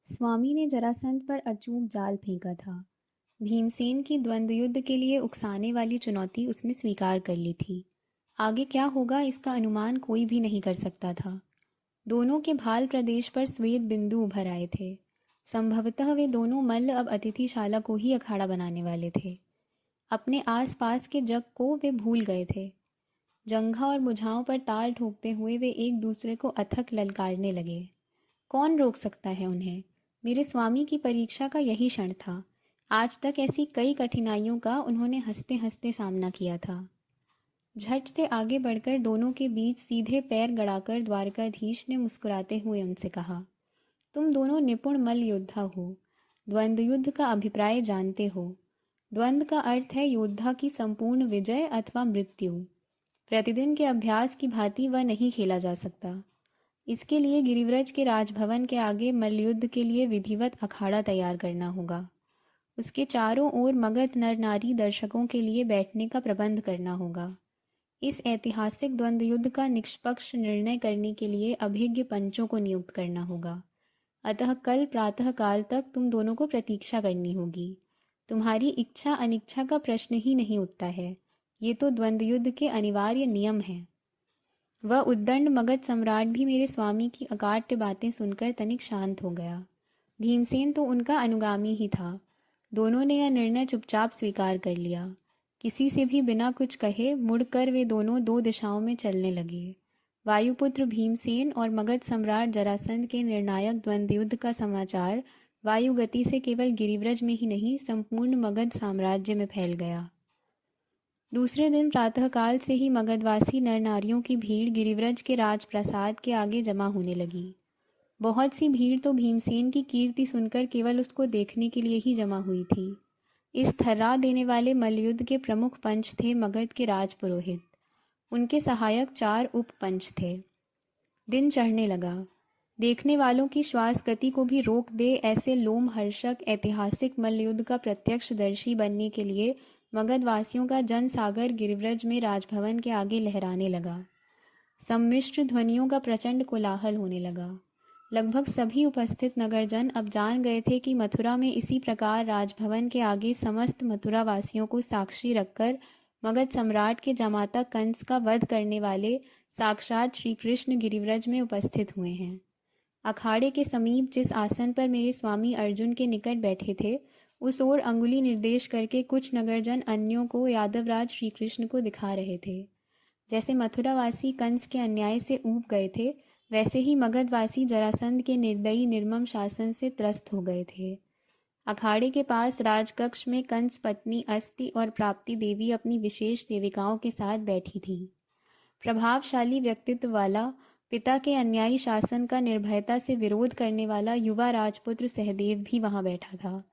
स्वामी ने जरासंध पर अचूक जाल फेंका था। भीमसेन की द्वंद्व युद्ध के लिए उकसाने वाली चुनौती उसने स्वीकार कर ली थी। आगे क्या होगा इसका अनुमान कोई भी नहीं कर सकता था। दोनों के भाल प्रदेश पर श्वेत बिंदु उभर आए थे। संभवतः वे दोनों मल्ल अब अतिथिशाला को ही अखाड़ा बनाने वाले थे। अपने आसपास के जग को वे भूल गए थे। जंघा और भुजाओं पर ताल ठोकते हुए वे एक दूसरे को अथक ललकारने लगे। कौन रोक सकता है उन्हें? मेरे स्वामी की परीक्षा का यही क्षण था। आज तक ऐसी कई कठिनाइयों का उन्होंने हंसते हंसते सामना किया था। झट से आगे बढ़कर दोनों के बीच सीधे पैर गड़ाकर द्वारकाधीश ने मुस्कुराते हुए उनसे कहा, तुम दोनों निपुण मल्ल योद्धा हो, द्वंद्व युद्ध का अभिप्राय जानते हो। द्वंद्व का अर्थ है योद्धा की संपूर्ण विजय अथवा मृत्यु। प्रतिदिन के अभ्यास की भांति वह नहीं खेला जा सकता। इसके लिए गिरिव्रज के राजभवन के आगे मल्लयुद्ध के लिए विधिवत अखाड़ा तैयार करना होगा। उसके चारों ओर मगध नर नारी दर्शकों के लिए बैठने का प्रबंध करना होगा। इस ऐतिहासिक द्वंद्व युद्ध का निष्पक्ष निर्णय करने के लिए अभिज्ञ पंचों को नियुक्त करना होगा। अतः कल प्रातः काल तक तुम दोनों को प्रतीक्षा करनी होगी। तुम्हारी इच्छा अनिच्छा का प्रश्न ही नहीं उठता है। ये तो द्वंद्व युद्ध के अनिवार्य नियम हैं। वह उद्दंड मगध सम्राट भी मेरे स्वामी की अकाट्य बातें सुनकर तनिक शांत हो गया। भीमसेन तो उनका अनुगामी ही था। दोनों ने यह निर्णय चुपचाप स्वीकार कर लिया। किसी से भी बिना कुछ कहे मुड़कर वे दोनों दो दिशाओं में चलने लगे। वायुपुत्र भीमसेन और मगध सम्राट जरासंध के निर्णायक द्वंद्व युद्ध का समाचार वायु गति से केवल गिरिव्रज में ही नहीं संपूर्ण मगध साम्राज्य में फैल गया। दूसरे दिन प्रातःकाल से ही मगधवासी नर नारियों की भीड़ गिरिव्रज के राजप्रासाद के आगे जमा होने लगी। बहुत सी भीड़ तो भीमसेन की कीर्ति सुनकर केवल उसको देखने के लिए ही जमा हुई थी। इस थर्रा देने वाले मल्लयुद्ध के प्रमुख पंच थे मगध के राजपुरोहित। उनके सहायक 4 उप पंच थे। दिन चढ़ने लगा। देखने वालों की श्वास गति को भी रोक दे ऐसे लोमहर्षक ऐतिहासिक मल्लयुद्ध का प्रत्यक्षदर्शी बनने के लिए मगधवासियों का जनसागर गिरिव्रज में राजभवन के आगे लहराने लगा। सम्मिश्र ध्वनियों का प्रचंड कोलाहल होने लगा। लगभग सभी उपस्थित नगरजन अब जान गए थे कि मथुरा में इसी प्रकार राजभवन के आगे समस्त मथुरा वासियों को साक्षी रखकर मगध सम्राट के जमाता कंस का वध करने वाले साक्षात श्री कृष्ण गिरिव्रज में उपस्थित हुए हैं। अखाड़े के समीप जिस आसन पर मेरे स्वामी अर्जुन के निकट बैठे थे, उस ओर अंगुली निर्देश करके कुछ नगरजन अन्यों को यादवराज श्री कृष्ण को दिखा रहे थे। जैसे मथुरावासी कंस के अन्याय से ऊब गए थे, वैसे ही मगधवासी जरासंध के निर्दयी निर्मम शासन से त्रस्त हो गए थे। अखाड़े के पास राजकक्ष में कंस पत्नी अस्ति और प्राप्ति देवी अपनी विशेष सेविकाओं के साथ बैठी थी। प्रभावशाली व्यक्तित्व वाला, पिता के अन्यायी शासन का निर्भयता से विरोध करने वाला युवा राजपुत्र सहदेव भी वहां बैठा था।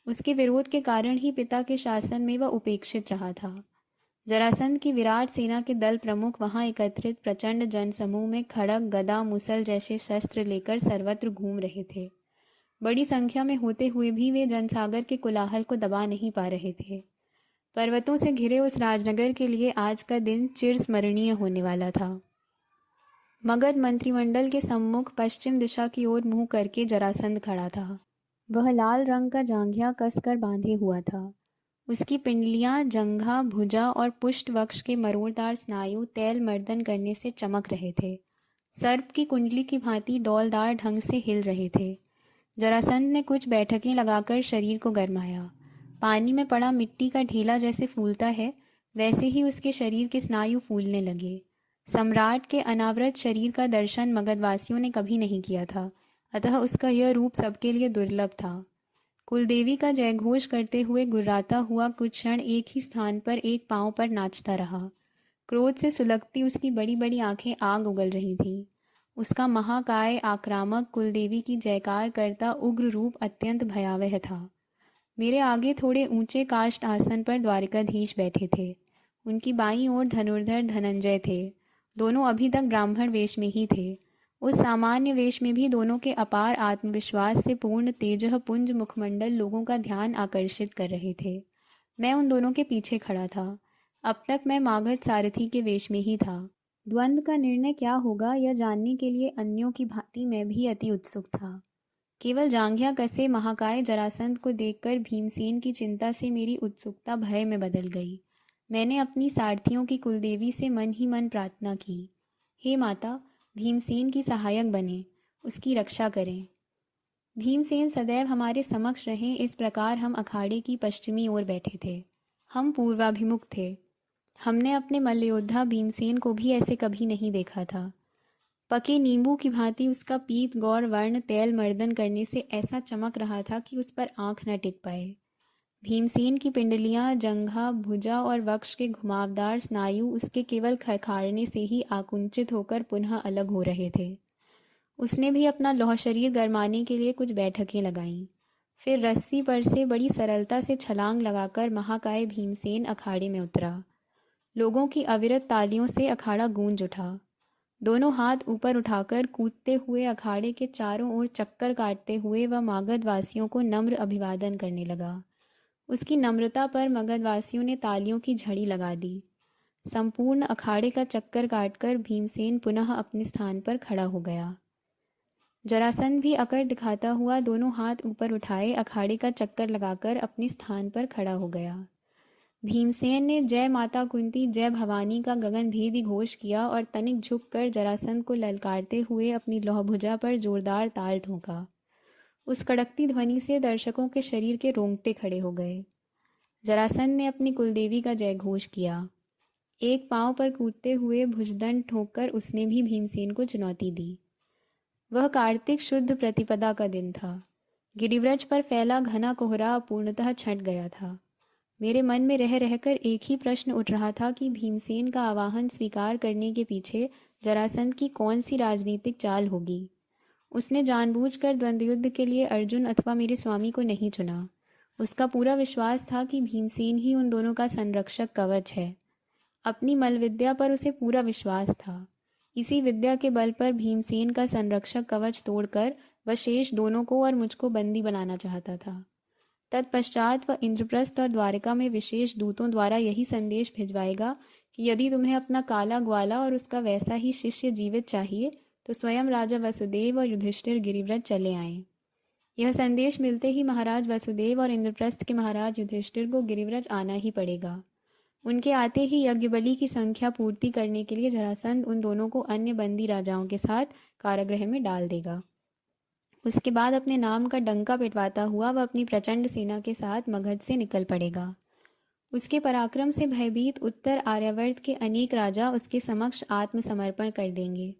उसके विरोध के कारण ही पिता के शासन में वह उपेक्षित रहा था। जरासंध की विराट सेना के दल प्रमुख वहां एकत्रित प्रचंड जनसमूह में खड़ग गदा मुसल जैसे शस्त्र लेकर सर्वत्र घूम रहे थे। बड़ी संख्या में होते हुए भी वे जनसागर के कोलाहल को दबा नहीं पा रहे थे। पर्वतों से घिरे उस राजनगर के लिए आज का दिन चिरस्मरणीय होने वाला था। मगध मंत्रिमंडल के सम्मुख पश्चिम दिशा की ओर मुंह करके जरासंध खड़ा था। वह लाल रंग का जांघिया कसकर बांधे हुआ था। उसकी पिंडलियां, जंघा, भुजा और पुष्ट वक्ष के मरोड़दार स्नायु तैल मर्दन करने से चमक रहे थे। सर्प की कुंडली की भांति डौलदार ढंग से हिल रहे थे। जरासंध ने कुछ बैठकें लगाकर शरीर को गरमाया। पानी में पड़ा मिट्टी का ढेला जैसे फूलता है, वैसे ही उसके शरीर के स्नायु फूलने लगे। सम्राट के अनावृत शरीर का दर्शन मगधवासियों ने कभी नहीं किया था, अतः उसका यह रूप सबके लिए दुर्लभ था। कुलदेवी का जयघोष करते हुए गुर्राता हुआ कुछ क्षण एक ही स्थान पर एक पांव पर नाचता रहा। क्रोध से सुलगती उसकी बड़ी बड़ी आंखें आग उगल रही थीं। उसका महाकाय आक्रामक कुलदेवी की जयकार करता उग्र रूप अत्यंत भयावह था। मेरे आगे थोड़े ऊंचे काष्ठ आसन पर द्वारकाधीश बैठे थे। उनकी बाईं ओर धनुर्धर धनंजय थे। दोनों अभी तक ब्राह्मण वेश में ही थे। उस सामान्य वेश में भी दोनों के अपार आत्मविश्वास से पूर्ण तेजह पुंज मुखमंडल लोगों का ध्यान आकर्षित कर रहे थे। मैं उन दोनों के पीछे खड़ा था। अब तक मैं मागध सारथी के वेश में ही था। द्वंद्व का निर्णय क्या होगा यह जानने के लिए अन्यों की भांति मैं भी अति उत्सुक था। केवल जांघिया कसे महाकाय जरासंध को देखकर भीमसेन की चिंता से मेरी उत्सुकता भय में बदल गई। मैंने अपनी सारथियों की कुलदेवी से मन ही मन प्रार्थना की, हे माता, भीमसेन की सहायक बने, उसकी रक्षा करें। भीमसेन सदैव हमारे समक्ष रहें, इस प्रकार हम अखाड़े की पश्चिमी ओर बैठे थे। हम पूर्वाभिमुख थे। हमने अपने मल्लयोद्धा भीमसेन को भी ऐसे कभी नहीं देखा था। पके नींबू की भांति उसका पीत गौर वर्ण तेल मर्दन करने से ऐसा चमक रहा था कि उस पर आंख न टिक पाए। भीमसेन की पिंडलियां, जंघा, भुजा और वक्ष के घुमावदार स्नायु उसके केवल खखाड़ने से ही आकुंचित होकर पुनः अलग हो रहे थे। उसने भी अपना लौह शरीर गरमाने के लिए कुछ बैठकें लगाईं। फिर रस्सी पर से बड़ी सरलता से छलांग लगाकर महाकाय भीमसेन अखाड़े में उतरा। लोगों की अविरत तालियों से अखाड़ा गूंज उठा। दोनों हाथ ऊपर उठाकर कूदते हुए अखाड़े के चारों ओर चक्कर काटते हुए वह मागधवासियों को नम्र अभिवादन करने लगा। उसकी नम्रता पर मगधवासियों ने तालियों की झड़ी लगा दी। संपूर्ण अखाड़े का चक्कर काटकर भीमसेन पुनः अपने स्थान पर खड़ा हो गया। जरासंध भी अकड़ दिखाता हुआ दोनों हाथ ऊपर उठाए अखाड़े का चक्कर लगाकर अपने स्थान पर खड़ा हो गया। भीमसेन ने जय माता कुंती जय भवानी का गगनभेदी घोष किया और तनिक झुककर जरासंध को ललकारते हुए अपनी लौहभुजा पर जोरदार ताल ठोका। उस कड़कती ध्वनि से दर्शकों के शरीर के रोंगटे खड़े हो गए। जरासंध ने अपनी कुलदेवी का जय घोष किया। एक पांव पर कूदते हुए भुजदंड ठोककर उसने भी भीमसेन को चुनौती दी। वह कार्तिक शुद्ध प्रतिपदा का दिन था। गिरिव्रज पर फैला घना कोहरा पूर्णतः छंट गया था। मेरे मन में रह रहकर एक ही प्रश्न उठ रहा था कि भीमसेन का आवाहन स्वीकार करने के पीछे जरासंध की कौन सी राजनीतिक चाल होगी। उसने जानबूझकर द्वंद्वयुद्ध के लिए अर्जुन अथवा मेरे स्वामी को नहीं चुना। उसका पूरा विश्वास था कि भीमसेन ही उन दोनों का संरक्षक कवच है। अपनी मल्लविद्या पर उसे पूरा विश्वास था। इसी विद्या के बल पर भीमसेन का संरक्षक कवच तोड़कर वह शेष दोनों को और मुझको बंदी बनाना चाहता था। तत्पश्चात वह इंद्रप्रस्थ और द्वारिका में विशेष दूतों द्वारा यही संदेश भिजवाएगा कि यदि तुम्हें अपना काला ग्वाला और उसका वैसा ही शिष्य जीवित चाहिए तो स्वयं राजा वसुदेव और युधिष्ठिर गिरिव्रज चले आएं। यह संदेश मिलते ही महाराज वसुदेव और इंद्रप्रस्थ के महाराज युधिष्ठिर को गिरिव्रज आना ही पड़ेगा। उनके आते ही यज्ञबलि की संख्या पूर्ति करने के लिए जरासंध उन दोनों को अन्य बंदी राजाओं के साथ कारागृह में डाल देगा। उसके बाद अपने नाम का डंका पिटवाता हुआ वह अपनी प्रचंड सेना के साथ मगध से निकल पड़ेगा। उसके पराक्रम से भयभीत उत्तर आर्यावर्त के अनेक राजा उसके समक्ष आत्मसमर्पण कर देंगे।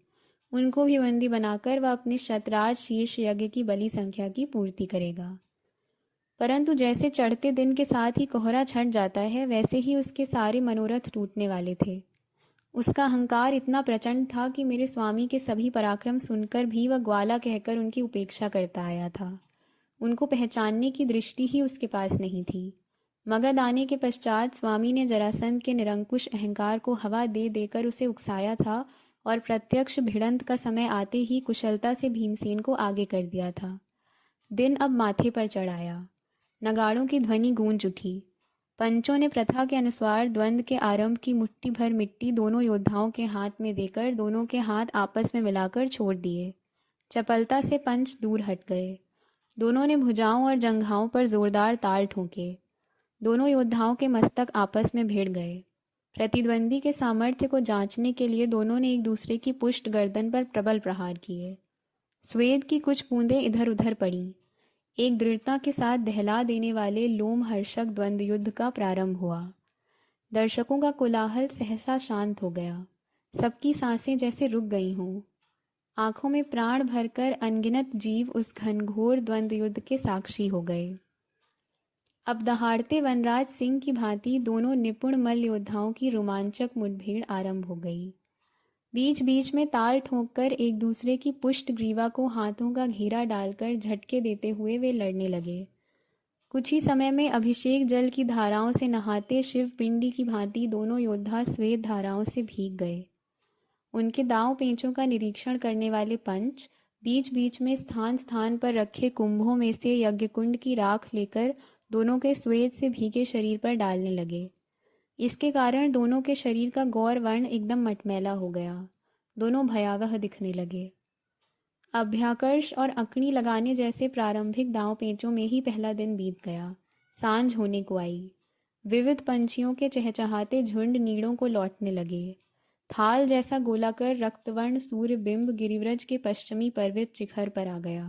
उनको भी बंदी बनाकर वह अपने शतराज शीर्ष यज्ञ की बलि संख्या की पूर्ति करेगा। परंतु जैसे चढ़ते दिन के साथ ही कोहरा छंट जाता है, वैसे ही उसके सारे मनोरथ टूटने वाले थे। उसका अहंकार इतना प्रचंड था कि मेरे स्वामी के सभी पराक्रम सुनकर भी वह ग्वाला कहकर उनकी उपेक्षा करता आया था। उनको पहचानने की दृष्टि ही उसके पास नहीं थी। मगध आने के पश्चात स्वामी ने जरासंध के निरंकुश अहंकार को हवा दे देकर उसे उकसाया था और प्रत्यक्ष भिड़ंत का समय आते ही कुशलता से भीमसेन को आगे कर दिया था। दिन अब माथे पर चढ़ आया। नगाड़ों की ध्वनि गूंज उठी। पंचों ने प्रथा के अनुसार द्वंद्व के आरंभ की मुट्ठी भर मिट्टी दोनों योद्धाओं के हाथ में देकर दोनों के हाथ आपस में मिलाकर छोड़ दिए। चपलता से पंच दूर हट गए। दोनों ने भुजाओं और जंघाओं पर जोरदार ताल ठोके। दोनों योद्धाओं के मस्तक आपस में भिड़ गए। प्रतिद्वंदी के सामर्थ्य को जांचने के लिए दोनों ने एक दूसरे की पुष्ट गर्दन पर प्रबल प्रहार किए। स्वेद की कुछ बूंदें इधर उधर पड़ीं। एक दृढ़ता के साथ दहला देने वाले लोमहर्षक द्वंद्व युद्ध का प्रारंभ हुआ। दर्शकों का कोलाहल सहसा शांत हो गया। सबकी सांसें जैसे रुक गई हों। आंखों में प्राण भरकर अनगिनत जीव उस घनघोर द्वंद्व युद्ध के साक्षी हो गए। अब दहाड़ते वनराज सिंह की भांति दोनों निपुण मल्ल योद्धाओं की रोमांचक मुठभेड़ आरंभ हो गई। बीच बीच में ताल ठोंककर एक दूसरे की पुष्ट ग्रीवा को हाथों का घेरा डालकर झटके देते हुए वे लड़ने लगे। कुछ ही समय में अभिषेक जल की धाराओं से नहाते शिव पिंडी की भांति दोनों योद्धा श्वेत धाराओं से भीग गए। उनके दांव पेंचों का निरीक्षण करने वाले पंच बीच बीच में स्थान स्थान पर रखे कुंभों में से यज्ञकुंड की राख लेकर दोनों के श्वेत से भीगे शरीर पर डालने लगे। इसके कारण दोनों के शरीर का गौर वर्ण एकदम मटमैला हो गया। दोनों भयावह दिखने लगे। अभ्याकर्ष और अकड़ी लगाने जैसे प्रारंभिक दांव पेचों में ही पहला दिन बीत गया। सांझ होने को आई। विविध पंछियों के चहचहाते झुंड नीड़ों को लौटने लगे। थाल जैसा गोलाकार रक्तवर्ण सूर्य बिंब गिरिव्रज के पश्चिमी पर्वत शिखर पर आ गया।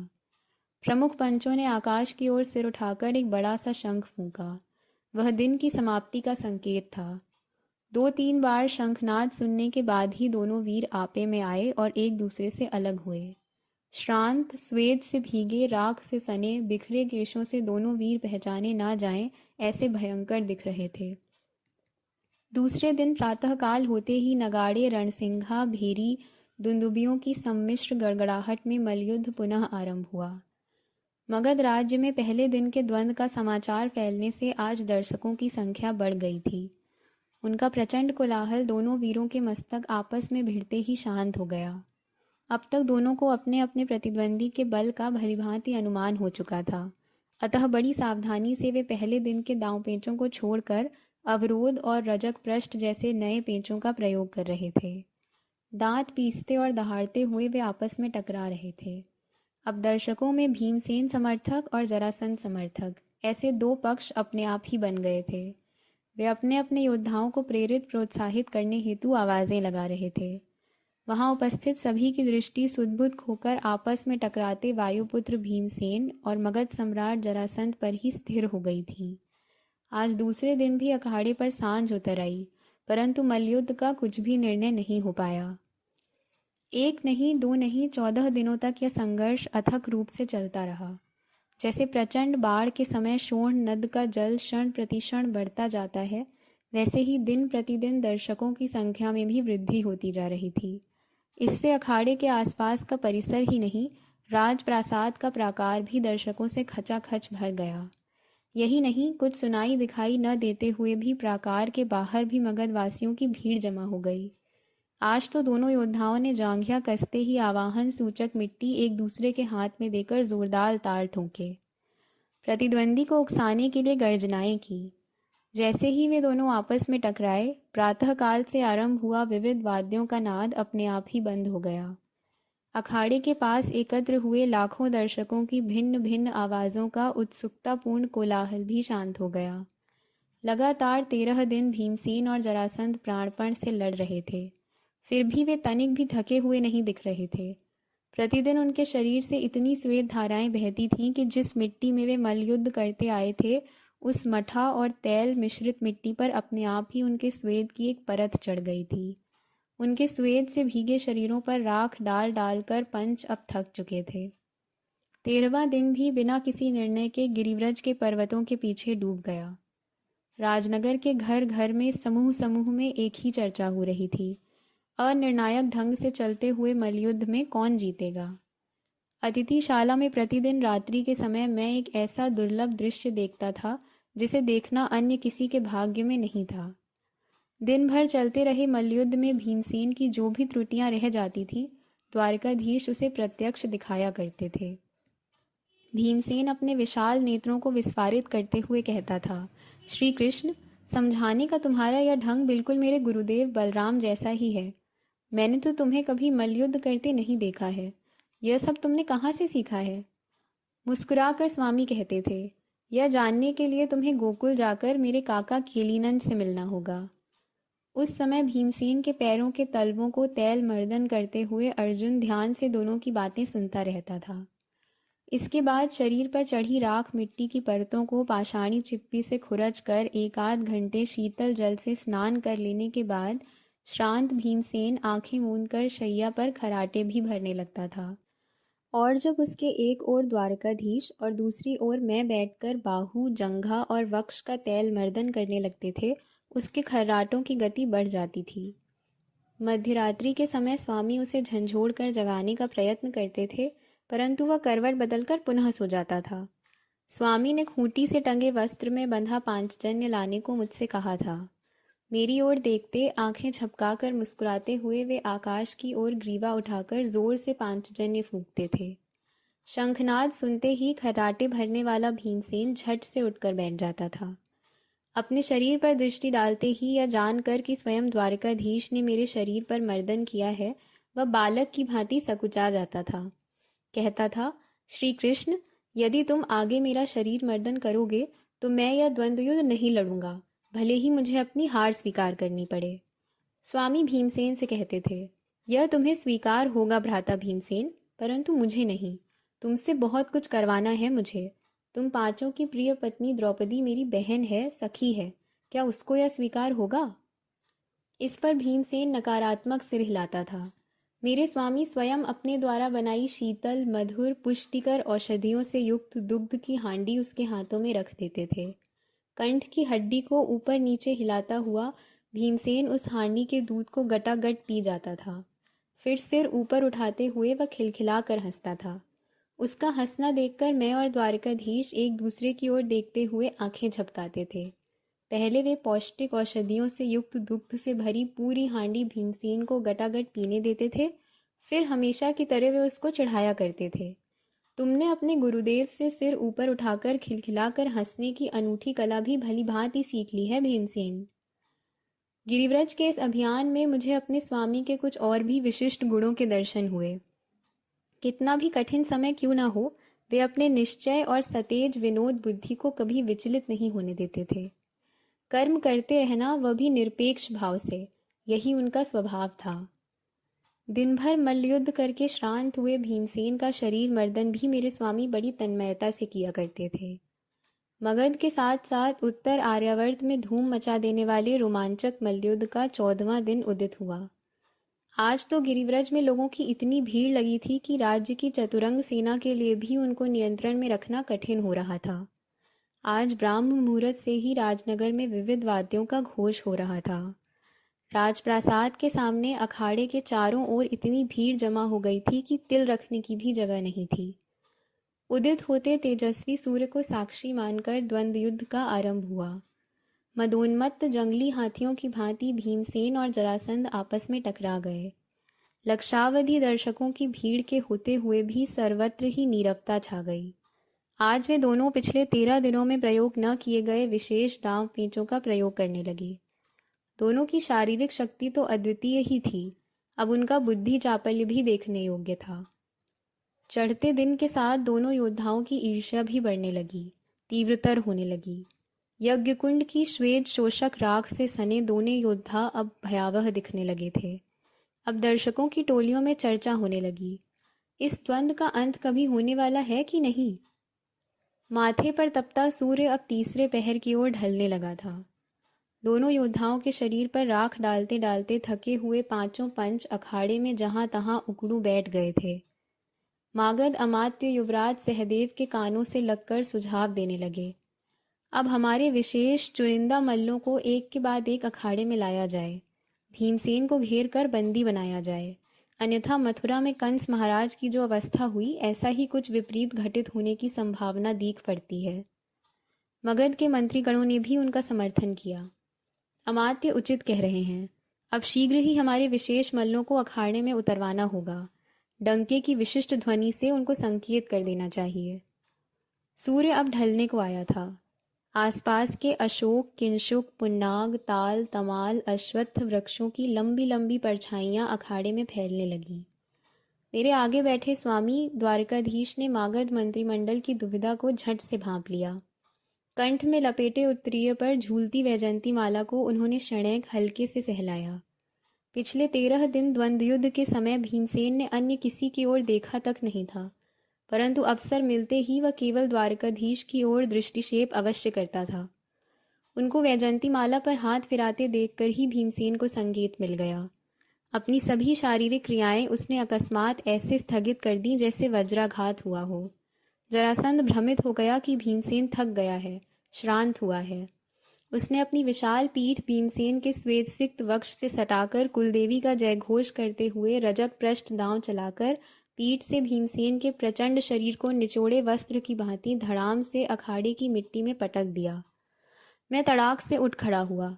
प्रमुख पंचों ने आकाश की ओर सिर उठाकर एक बड़ा सा शंख फूंका। वह दिन की समाप्ति का संकेत था। 2-3 बार शंखनाद सुनने के बाद ही दोनों वीर आपे में आए और एक दूसरे से अलग हुए। श्रांत, स्वेद से भीगे, राख से सने, बिखरे केशों से दोनों वीर पहचाने ना जाएं, ऐसे भयंकर दिख रहे थे। दूसरे दिन प्रातःकाल होते ही नगाड़े, रणसिंघा, भेरी, दुंदुबियों की सम्मिश्र गड़गड़ाहट में मल्लयुद्ध पुनः आरंभ हुआ। मगध राज्य में पहले दिन के द्वंद्व का समाचार फैलने से आज दर्शकों की संख्या बढ़ गई थी। उनका प्रचंड कोलाहल दोनों वीरों के मस्तक आपस में भिड़ते ही शांत हो गया। अब तक दोनों को अपने अपने प्रतिद्वंदी के बल का भलीभांति अनुमान हो चुका था। अतः बड़ी सावधानी से वे पहले दिन के दांव पेंचों को छोड़कर अवरोध और रजक पृष्ठ जैसे नए पेंचों का प्रयोग कर रहे थे। दांत पीसते और दहाड़ते हुए वे आपस में टकरा रहे थे। अब दर्शकों में भीमसेन समर्थक और जरासंध समर्थक, ऐसे दो पक्ष अपने आप ही बन गए थे। वे अपने अपने योद्धाओं को प्रेरित प्रोत्साहित करने हेतु आवाज़ें लगा रहे थे। वहां उपस्थित सभी की दृष्टि सुदबुद होकर आपस में टकराते वायुपुत्र भीमसेन और मगध सम्राट जरासंध पर ही स्थिर हो गई थी। आज दूसरे दिन भी अखाड़े पर सांझ उतर आई, परंतु मल्लयुद्ध का कुछ भी निर्णय नहीं हो पाया। एक नहीं, दो नहीं, 14 दिनों तक यह संघर्ष अथक रूप से चलता रहा। जैसे प्रचंड बाढ़ के समय शोण नद का जल क्षण प्रतिक्षण बढ़ता जाता है, वैसे ही दिन प्रतिदिन दर्शकों की संख्या में भी वृद्धि होती जा रही थी। इससे अखाड़े के आसपास का परिसर ही नहीं, राजप्रासाद का प्राकार भी दर्शकों से खचाखच भर गया। यही नहीं, कुछ सुनाई दिखाई न देते हुए भी प्राकार के बाहर भी मगधवासियों की भीड़ जमा हो गई। आज तो दोनों योद्धाओं ने जांघिया कसते ही आवाहन सूचक मिट्टी एक दूसरे के हाथ में देकर जोरदार ताल ठोके। प्रतिद्वंदी को उकसाने के लिए गर्जनाएं की। जैसे ही वे दोनों आपस में टकराए, प्रातःकाल से आरंभ हुआ विविध वाद्यों का नाद अपने आप ही बंद हो गया। अखाड़े के पास एकत्र हुए लाखों दर्शकों की भिन्न भिन्न आवाज़ों का उत्सुकतापूर्ण कोलाहल भी शांत हो गया। लगातार 13 दिन भीमसेन और जरासंध प्राणपण से लड़ रहे थे, फिर भी वे तनिक भी थके हुए नहीं दिख रहे थे। प्रतिदिन उनके शरीर से इतनी स्वेद धाराएं बहती थीं कि जिस मिट्टी में वे मल्लयुद्ध करते आए थे, उस मठा और तैल मिश्रित मिट्टी पर अपने आप ही उनके स्वेद की एक परत चढ़ गई थी। उनके स्वेद से भीगे शरीरों पर राख डाल डालकर पंच अब थक चुके थे। 13वां दिन भी बिना किसी निर्णय के गिरिव्रज के पर्वतों के पीछे डूब गया। राजनगर के घर घर में समूह समूह में एक ही चर्चा हो रही थी। अनिर्णायक ढंग से चलते हुए मल्लयुद्ध में कौन जीतेगा। अतिथिशाला में प्रतिदिन रात्रि के समय मैं एक ऐसा दुर्लभ दृश्य देखता था जिसे देखना अन्य किसी के भाग्य में नहीं था। दिन भर चलते रहे मल्लयुद्ध में भीमसेन की जो भी त्रुटियां रह जाती थीं, द्वारकाधीश उसे प्रत्यक्ष दिखाया करते थे। भीमसेन अपने विशाल नेत्रों को विस्फारित करते हुए कहता था, श्री कृष्ण, समझाने का तुम्हारा यह ढंग बिल्कुल मेरे गुरुदेव बलराम जैसा ही है। मैंने तो तुम्हें कभी मल्लयुद्ध करते नहीं देखा है। यह सब तुमने कहाँ से सीखा है? मुस्कुराकर स्वामी कहते थे, यह जानने के लिए तुम्हें गोकुल जाकर मेरे काका केलीनंद से मिलना होगा। उस समय भीमसेन के पैरों के तलवों को तैल मर्दन करते हुए अर्जुन ध्यान से दोनों की बातें सुनता रहता था। इसके बाद शरीर पर चढ़ी राख मिट्टी की परतों को पाषाणी चिप्पी से खुरच कर 1-8 घंटे शीतल जल से स्नान कर लेने के बाद श्रांत भीमसेन आंखें मूंद कर शैया पर खराटे भी भरने लगता था। और जब उसके एक ओर द्वारकाधीश और दूसरी ओर मैं बैठकर बाहु, जंघा और वक्ष का तैल मर्दन करने लगते थे, उसके खर्राटों की गति बढ़ जाती थी। मध्यरात्रि के समय स्वामी उसे झंझोड़ कर जगाने का प्रयत्न करते थे, परंतु वह करवट बदलकर पुनः सो जाता था। स्वामी ने खूंटी से टंगे वस्त्र में बंधा पांचजन्य लाने को मुझसे कहा था। मेरी ओर देखते, आंखें झपकाकर मुस्कुराते हुए वे आकाश की ओर ग्रीवा उठाकर जोर से पांचजन्य फूंकते थे। शंखनाद सुनते ही खर्राटे भरने वाला भीमसेन झट से उठकर बैठ जाता था। अपने शरीर पर दृष्टि डालते ही यह जानकर कि स्वयं द्वारकाधीश ने मेरे शरीर पर मर्दन किया है, वह बालक की भांति सकुचा जाता था। कहता था, श्री कृष्ण, यदि तुम आगे मेरा शरीर मर्दन करोगे तो मैं यह द्वंद्व युद्ध नहीं लड़ूंगा, भले ही मुझे अपनी हार स्वीकार करनी पड़े। स्वामी भीमसेन से कहते थे, यह तुम्हें स्वीकार होगा भ्राता भीमसेन, परंतु मुझे नहीं। तुमसे बहुत कुछ करवाना है मुझे। तुम पांचों की प्रिय पत्नी द्रौपदी मेरी बहन है, सखी है, क्या उसको यह स्वीकार होगा? इस पर भीमसेन नकारात्मक सिर हिलाता था। मेरे स्वामी स्वयं अपने द्वारा बनाई शीतल मधुर पुष्टिकर औषधियों से युक्त दुग्ध की हांडी उसके हाथों में रख देते थे। कंठ की हड्डी को ऊपर नीचे हिलाता हुआ भीमसेन उस हांडी के दूध को गटागट पी जाता था। फिर सिर ऊपर उठाते हुए वह खिलखिला कर हंसता था। उसका हंसना देखकर मैं और द्वारकाधीश एक दूसरे की ओर देखते हुए आंखें झपकाते थे। पहले वे पौष्टिक औषधियों से युक्त दुग्ध से भरी पूरी हांडी भीमसेन को गटागट पीने देते थे, फिर हमेशा की तरह वे उसको चढ़ाया करते थे। तुमने अपने गुरुदेव से सिर ऊपर उठाकर खिलखिलाकर हंसने की अनूठी कला भी भली भांति सीख ली है भीमसेन। गिरिव्रज के इस अभियान में मुझे अपने स्वामी के कुछ और भी विशिष्ट गुणों के दर्शन हुए। कितना भी कठिन समय क्यों ना हो, वे अपने निश्चय और सतेज विनोद बुद्धि को कभी विचलित नहीं होने देते थे। कर्म करते रहना, वह भी निरपेक्ष भाव से, यही उनका स्वभाव था। दिन भर मल्लयुद्ध करके श्रांत हुए भीमसेन का शरीर मर्दन भी मेरे स्वामी बड़ी तन्मयता से किया करते थे। मगध के साथ साथ उत्तर आर्यावर्त में धूम मचा देने वाले रोमांचक मल्लयुद्ध का 14वां दिन उदित हुआ। आज तो गिरिव्रज में लोगों की इतनी भीड़ लगी थी कि राज्य की चतुरंग सेना के लिए भी उनको नियंत्रण में रखना कठिन हो रहा था। आज ब्राह्म मुहूर्त से ही राजनगर में विविध वाद्यों का घोष हो रहा था। राजप्रासाद के सामने अखाड़े के चारों ओर इतनी भीड़ जमा हो गई थी कि तिल रखने की भी जगह नहीं थी। उदित होते तेजस्वी सूर्य को साक्षी मानकर द्वंद्व युद्ध का आरंभ हुआ। मदोन्मत्त जंगली हाथियों की भांति भीमसेन और जरासंध आपस में टकरा गए। लक्षावधि दर्शकों की भीड़ के होते हुए भी सर्वत्र ही नीरवता छा गई। आज वे दोनों पिछले 13 दिनों में प्रयोग न किए गए विशेष दांव पेंचों का प्रयोग करने लगे। दोनों की शारीरिक शक्ति तो अद्वितीय ही थी, अब उनका बुद्धि चापल्य भी देखने योग्य था। चढ़ते दिन के साथ दोनों योद्धाओं की ईर्ष्या भी बढ़ने लगी, तीव्रतर होने लगी। यज्ञकुंड की श्वेत शोषक राख से सने दोनों योद्धा अब भयावह दिखने लगे थे। अब दर्शकों की टोलियों में चर्चा होने लगी, इस द्वंद्व का अंत कभी होने वाला है कि नहीं। माथे पर तपता सूर्य अब तीसरे पहर की ओर ढलने लगा था। दोनों योद्धाओं के शरीर पर राख डालते डालते थके हुए पांचों पंच अखाड़े में जहां तहां उकड़ू बैठ गए थे। मागध अमात्य युवराज सहदेव के कानों से लगकर सुझाव देने लगे, अब हमारे विशेष चुनिंदा मल्लों को एक के बाद एक अखाड़े में लाया जाए, भीमसेन को घेर कर बंदी बनाया जाए, अन्यथा मथुरा में कंस महाराज की जो अवस्था हुई, ऐसा ही कुछ विपरीत घटित होने की संभावना दीख पड़ती है। मगध के मंत्रीगणों ने भी उनका समर्थन किया। अमात्य उचित कह रहे हैं, अब शीघ्र ही हमारे विशेष मल्लों को अखाड़े में उतरवाना होगा। डंके की विशिष्ट ध्वनि से उनको संकेत कर देना चाहिए। सूर्य अब ढलने को आया था। आसपास के अशोक, किंशुक, पुन्नाग, ताल, तमाल, अश्वत्थ वृक्षों की लंबी लंबी परछाइयां अखाड़े में फैलने लगीं। मेरे आगे बैठे स्वामी द्वारकाधीश ने मागध मंत्रिमंडल की दुविधा को झट से भांप लिया। कंठ में लपेटे उत्तरीय पर झूलती वैजयंती माला को उन्होंने क्षणैक हल्के से सहलाया। पिछले 13 दिन द्वंद्व युद्ध के समय भीमसेन ने अन्य किसी की ओर देखा तक नहीं था, परंतु अवसर मिलते ही वह केवल द्वारकाधीश की ओर दृष्टिक्षेप अवश्य करता था। उनको वैजयंती माला पर हाथ फिराते देखकर ही भीमसेन को संकेत मिल गया। अपनी सभी शारीरिक क्रियाएं उसने अकस्मात ऐसे स्थगित कर दी जैसे वज्राघात हुआ हो। जरासंध भ्रमित हो गया कि भीमसेन थक गया है, श्रांत हुआ है। उसने अपनी विशाल पीठ भीमसेन के श्वेत सिक्त वक्ष से सटाकर कुलदेवी का जयघोष करते हुए रजक पृष्ठ दांव चलाकर पीठ से भीमसेन के प्रचंड शरीर को निचोड़े वस्त्र की भांति धड़ाम से अखाड़े की मिट्टी में पटक दिया। मैं तड़ाक से उठ खड़ा हुआ।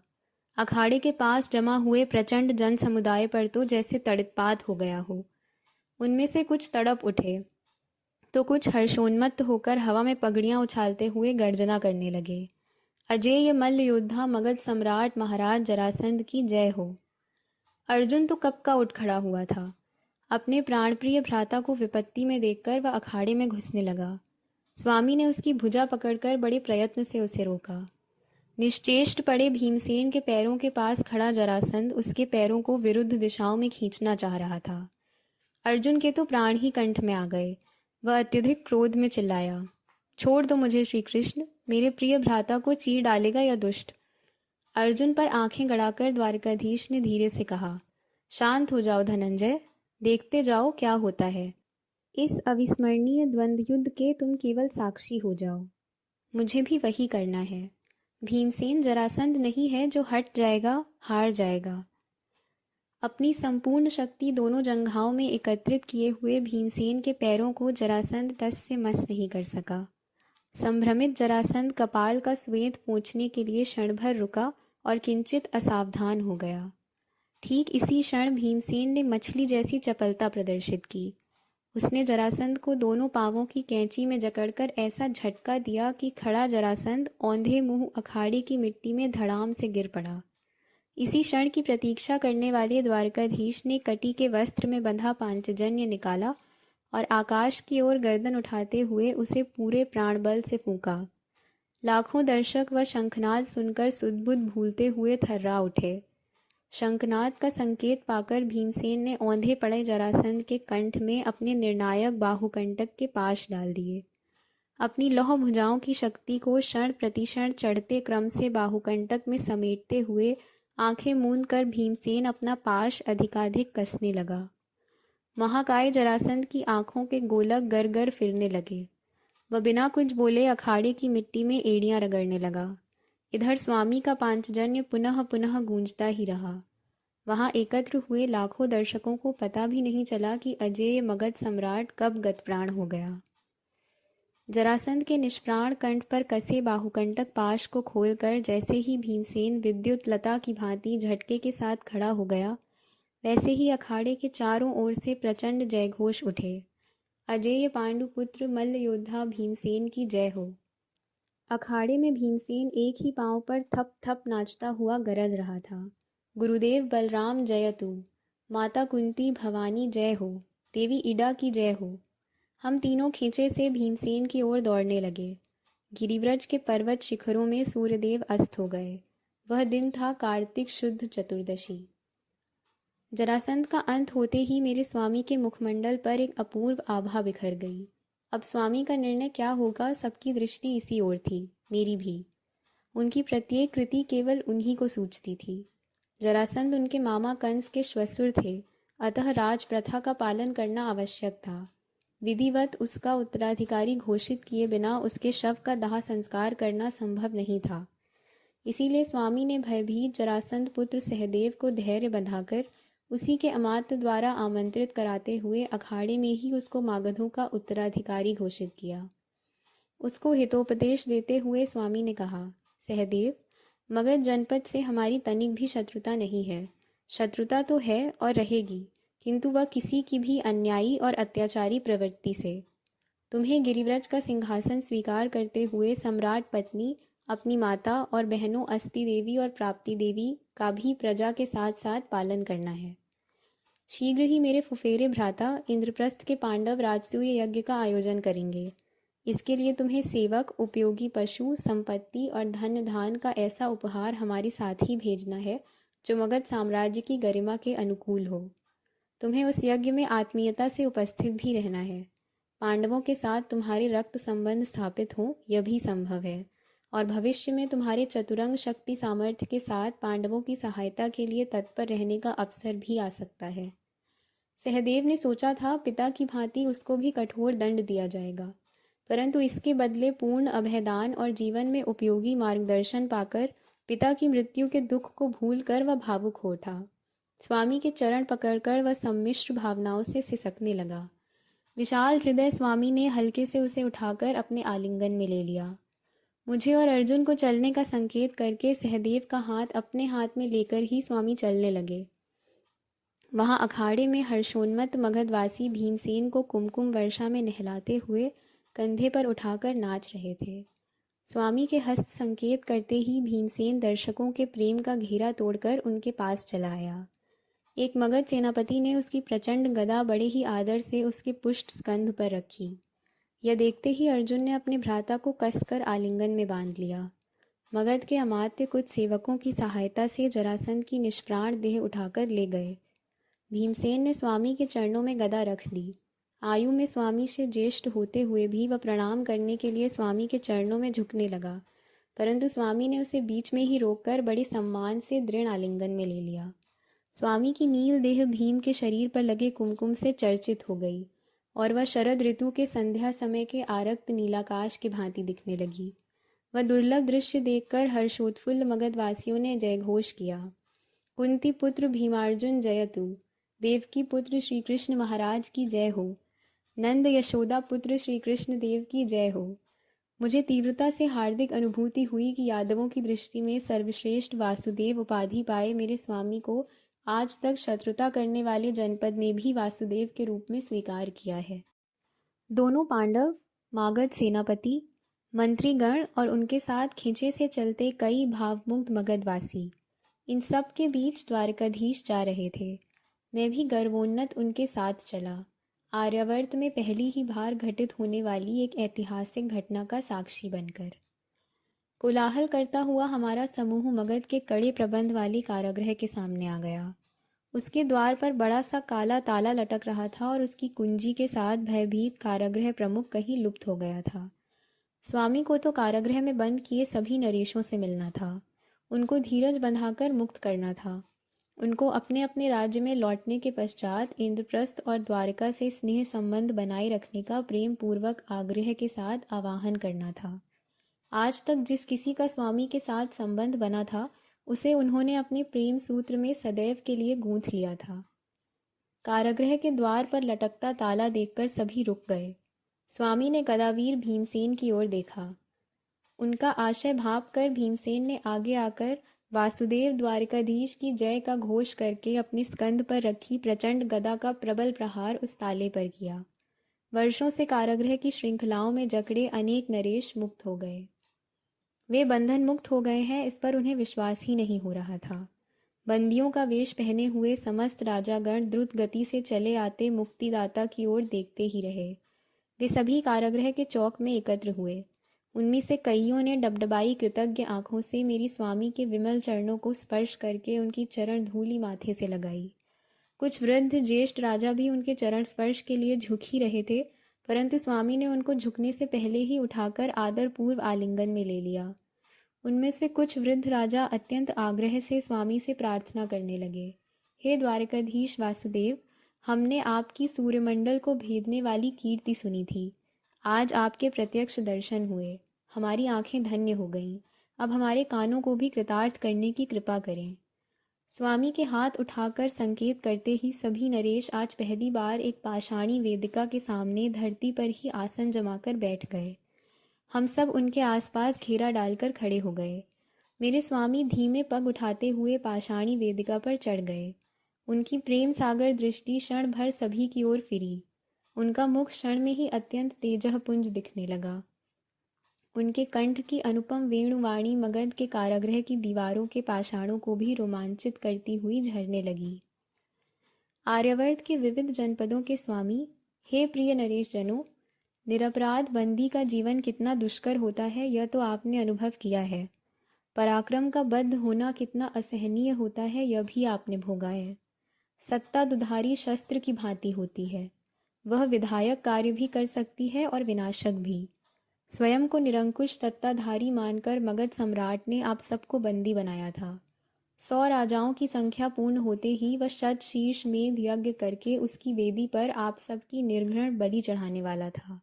अखाड़े के पास जमा हुए प्रचंड जन समुदाय पर तो जैसे तड़ितपात हो गया हो। उनमें से कुछ तड़प उठे तो कुछ हर्षोन्मत्त होकर हवा में पगड़ियां उछालते हुए गर्जना करने लगे, अजेय मल्ल योद्धा मगध सम्राट महाराज जरासंध की जय हो। अर्जुन तो कब का उठ खड़ा हुआ था। अपने प्राणप्रिय भ्राता को विपत्ति में देखकर वह अखाड़े में घुसने लगा। स्वामी ने उसकी भुजा पकड़कर बड़े प्रयत्न से उसे रोका। निश्चेष्ट पड़े भीमसेन के पैरों के पास खड़ा जरासंध उसके पैरों को विरुद्ध दिशाओं में खींचना चाह रहा था। अर्जुन के तो प्राण ही कंठ में आ गए। वह अत्यधिक क्रोध में चिल्लाया, छोड़ दो मुझे श्री कृष्ण, मेरे प्रिय भ्राता को चीर डालेगा यह दुष्ट। अर्जुन पर आंखें गड़ाकर द्वारकाधीश ने धीरे से कहा, शांत हो जाओ धनंजय, देखते जाओ क्या होता है। इस अविस्मरणीय द्वंद्व युद्ध के तुम केवल साक्षी हो जाओ। मुझे भी वही करना है। भीमसेन जरासंध नहीं है जो हट जाएगा, हार जाएगा। अपनी संपूर्ण शक्ति दोनों जंघाओं में एकत्रित किए हुए भीमसेन के पैरों को जरासंध टस से मस नहीं कर सका। संभ्रमित जरासंध कपाल का स्वेद पोंछने के लिए क्षण भर रुका और किंचित असावधान हो गया। ठीक इसी क्षण भीमसेन ने मछली जैसी चपलता प्रदर्शित की। उसने जरासंध को दोनों पांवों की कैंची में जकड़कर ऐसा झटका दिया कि खड़ा जरासंध औंधे मुंह अखाड़े की मिट्टी में धड़ाम से गिर पड़ा। इसी क्षण की प्रतीक्षा करने वाले द्वारकाधीश ने कटी के वस्त्र में बंधा पांचजन्य निकाला और आकाश की ओर गर्दन उठाते हुए उसे पूरे प्राणबल से फूंका। लाखों दर्शक व शंखनाद सुनकर सुधबुध भूलते हुए थर्रा उठे। शंखनाद का संकेत पाकर भीमसेन ने औंधे पड़े जरासंध के कंठ में अपने निर्णायक बाहुकंटक के पाश डाल दिए। अपनी लौह भुजाओं की शक्ति को क्षण प्रतिक्षण चढ़ते क्रम से बाहुकंटक में समेटते हुए आंखें मूंद कर भीमसेन अपना पाश अधिकाधिक कसने लगा। महाकाय जरासंध की आंखों के गोलक गर गर फिरने लगे। वह बिना कुछ बोले अखाड़े की मिट्टी में एड़ियां रगड़ने लगा। इधर स्वामी का पांचजन्य पुनः पुनः गूंजता ही रहा। वहां एकत्र हुए लाखों दर्शकों को पता भी नहीं चला कि अजेय मगध सम्राट कब गतप्राण हो गया। जरासंध के निष्प्राण कंठ पर कसे बाहुकंटक पाश को खोलकर जैसे ही भीमसेन विद्युत लता की भांति झटके के साथ खड़ा हो गया, वैसे ही अखाड़े के चारों ओर से प्रचंड जयघोष उठे। अजेय पांडुपुत्र मल्ल योद्धा भीमसेन की जय हो। अखाड़े में भीमसेन एक ही पांव पर थप थप नाचता हुआ गरज रहा था। गुरुदेव बलराम जयतु, माता कुंती भवानी जय हो, देवी इडा की जय हो। हम तीनों खींचे से भीमसेन की ओर दौड़ने लगे। गिरिव्रज के पर्वत शिखरों में सूर्यदेव अस्त हो गए। वह दिन था कार्तिक शुद्ध चतुर्दशी। जरासंध का अंत होते ही मेरे स्वामी के मुखमंडल पर एक अपूर्व आभा बिखर गई। अब स्वामी का निर्णय क्या होगा, सबकी दृष्टि इसी ओर थी, मेरी भी। उनकी प्रत्येक कृति केवल उन्हीं को सूझती थी। जरासंध उनके मामा कंस के श्वशुर थे, अतः राज प्रथा का पालन करना आवश्यक था। विधिवत उसका उत्तराधिकारी घोषित किए बिना उसके शव का दाह संस्कार करना संभव नहीं था। इसीलिए स्वामी ने भयभीत जरासंध पुत्र सहदेव को धैर्य बंधाकर उसी के अमात्य द्वारा आमंत्रित कराते हुए अखाड़े में ही उसको मागधों का उत्तराधिकारी घोषित किया। उसको हितोपदेश देते हुए स्वामी ने कहा, सहदेव, मगध जनपद से हमारी तनिक भी शत्रुता नहीं है। शत्रुता तो है और रहेगी, किंतु वह किसी की भी अन्यायी और अत्याचारी प्रवृत्ति से। तुम्हें गिरिव्रज का सिंहासन स्वीकार करते हुए सम्राट पत्नी, अपनी माता और बहनों अस्ति देवी और प्राप्ति देवी का भी प्रजा के साथ साथ पालन करना है। शीघ्र ही मेरे फुफेरे भ्राता इंद्रप्रस्थ के पांडव राजसूय यज्ञ का आयोजन करेंगे। इसके लिए तुम्हें सेवक, उपयोगी पशु, संपत्ति और धन धान का ऐसा उपहार हमारे साथ ही भेजना है जो मगध साम्राज्य की गरिमा के अनुकूल हो। तुम्हें उस यज्ञ में आत्मीयता से उपस्थित भी रहना है। पांडवों के साथ तुम्हारे रक्त संबंध स्थापित हों, यह भी संभव है, और भविष्य में तुम्हारे चतुरंग शक्ति सामर्थ्य के साथ पांडवों की सहायता के लिए तत्पर रहने का अवसर भी आ सकता है। सहदेव ने सोचा था पिता की भांति उसको भी कठोर दंड दिया जाएगा, परंतु इसके बदले पूर्ण अभयदान और जीवन में उपयोगी मार्गदर्शन पाकर पिता की मृत्यु के दुख को भूलकर वह भावुक हो उठा। स्वामी के चरण पकड़कर वह सम्मिश्र भावनाओं से सिसकने लगा। विशाल हृदय स्वामी ने हल्के से उसे उठाकर अपने आलिंगन में ले लिया। मुझे और अर्जुन को चलने का संकेत करके सहदेव का हाथ अपने हाथ में लेकर ही स्वामी चलने लगे। वहां अखाड़े में हर्षोन्मत्त मगधवासी भीमसेन को कुमकुम वर्षा में नहलाते हुए कंधे पर उठाकर नाच रहे थे। स्वामी के हस्त संकेत करते ही भीमसेन दर्शकों के प्रेम का घेरा तोड़कर उनके पास चला आया। एक मगध सेनापति ने उसकी प्रचंड गदा बड़े ही आदर से उसके पुष्ट स्कंध पर रखी। यह देखते ही अर्जुन ने अपने भ्राता को कसकर आलिंगन में बांध लिया। मगध के अमात्य कुछ सेवकों की सहायता से जरासंध की निष्प्राण देह उठाकर ले गए। भीमसेन ने स्वामी के चरणों में गदा रख दी। आयु में स्वामी से ज्येष्ठ होते हुए भी वह प्रणाम करने के लिए स्वामी के चरणों में झुकने लगा, परंतु स्वामी ने उसे बीच में ही रोककर बड़े सम्मान से दृढ़ आलिंगन में ले लिया। स्वामी की नील देह भीम के शरीर पर लगे कुमकुम से चर्चित हो गई और वह शरद ऋतु के संध्या समय के आरक्त नीलाकाश की भांति दिखने लगी। वह दुर्लभ दृश्य देखकर हर्षोत्फुल्ल मगधवासियों ने जयघोष किया। कुंती पुत्र भीमार्जुन जयतु, देवकी पुत्र श्री कृष्ण महाराज की जय हो, नंद यशोदा पुत्र श्री कृष्ण देव की जय हो। मुझे तीव्रता से हार्दिक अनुभूति हुई कि यादवों की दृष्टि में सर्वश्रेष्ठ वासुदेव उपाधि पाए मेरे स्वामी को आज तक शत्रुता करने वाले जनपद ने भी वासुदेव के रूप में स्वीकार किया है। दोनों पांडव, मागध सेनापति, मंत्रीगण और उनके साथ खींचे से चलते कई भावमुग्ध मगधवासी, इन सब के बीच द्वारकाधीश जा रहे थे। मैं भी गर्वोन्नत उनके साथ चला, आर्यावर्त में पहली ही बार घटित होने वाली एक ऐतिहासिक घटना का साक्षी बनकर। कोलाहल करता हुआ हमारा समूह मगध के कड़े प्रबंध वाली कारागृह के सामने आ गया। उसके द्वार पर बड़ा सा काला ताला लटक रहा था और उसकी कुंजी के साथ भयभीत कारागृह प्रमुख कहीं लुप्त हो गया था। स्वामी को तो कारागृह में बंद किए सभी नरेशों से मिलना था, उनको धीरज बंधाकर मुक्त करना था, उनको अपने अपने राज्य में लौटने के पश्चात इंद्रप्रस्थ और द्वारका से स्नेह संबंध बनाए रखने का प्रेम पूर्वक आग्रह के साथ आवाहन करना था। आज तक जिस किसी का स्वामी के साथ संबंध बना था, उसे उन्होंने अपने प्रेम सूत्र में सदैव के लिए गूंथ लिया था। कारागृह के द्वार पर लटकता ताला देखकर सभी रुक गए। स्वामी ने गदावीर भीमसेन की ओर देखा। उनका आशय भांप कर भीमसेन ने आगे आकर वासुदेव द्वारकाधीश की जय का घोष करके अपनी स्कंध पर रखी प्रचंड गदा का प्रबल प्रहार उस ताले पर किया। वर्षों से कारागृह की श्रृंखलाओं में जकड़े अनेक नरेश मुक्त हो गए। वे बंधन मुक्त हो गए हैं, इस पर उन्हें विश्वास ही नहीं हो रहा था। बंदियों का वेश पहने हुए समस्त राजागण द्रुत गति से चले आते मुक्तिदाता की ओर देखते ही रहे। वे सभी कारागृह के चौक में एकत्र हुए। उनमें से कईयों ने डबडबाई कृतज्ञ आंखों से मेरी स्वामी के विमल चरणों को स्पर्श करके उनकी चरण धूलि माथे से लगाई। कुछ वृद्ध ज्येष्ठ राजा भी उनके चरण स्पर्श के लिए झुक ही रहे थे, परंतु स्वामी ने उनको झुकने से पहले ही उठाकर आदरपूर्व आलिंगन में ले लिया। उनमें से कुछ वृद्ध राजा अत्यंत आग्रह से स्वामी से प्रार्थना करने लगे, हे द्वारकाधीश वासुदेव, हमने आपकी सूर्यमंडल को भेदने वाली कीर्ति सुनी थी। आज आपके प्रत्यक्ष दर्शन हुए, हमारी आंखें धन्य हो गईं। अब हमारे कानों को भी कृतार्थ करने की कृपा करें। स्वामी के हाथ उठाकर संकेत करते ही सभी नरेश आज पहली बार एक पाषाणी वेदिका के सामने धरती पर ही आसन जमाकर बैठ गए। हम सब उनके आसपास घेरा डालकर खड़े हो गए। मेरे स्वामी धीमे पग उठाते हुए पाषाणी वेदिका पर चढ़ गए। उनकी प्रेम सागर दृष्टि क्षण भर सभी की ओर फिरी। उनका मुख क्षण में ही अत्यंत तेजःपुंज दिखने लगा। उनके कंठ की अनुपम वेणुवाणी मगध के कारागृह की दीवारों के पाषाणों को भी रोमांचित करती हुई झरने लगी। आर्यावर्त के विविध जनपदों के स्वामी, हे प्रिय नरेश जनों, निरपराध बंदी का जीवन कितना दुष्कर होता है यह तो आपने अनुभव किया है। पराक्रम का बद्ध होना कितना असहनीय होता है यह भी आपने भोगा है। सत्ता दुधारी शस्त्र की भांति होती है, वह विधायक कार्य भी कर सकती है और विनाशक भी। स्वयं को निरंकुश सत्ताधारी मानकर मगध सम्राट ने आप सबको बंदी बनाया था। 100 राजाओं की संख्या पूर्ण होते ही वह शतशीर्ष मेध यज्ञ करके उसकी वेदी पर आप सबकी निर्घृण बलि चढ़ाने वाला था।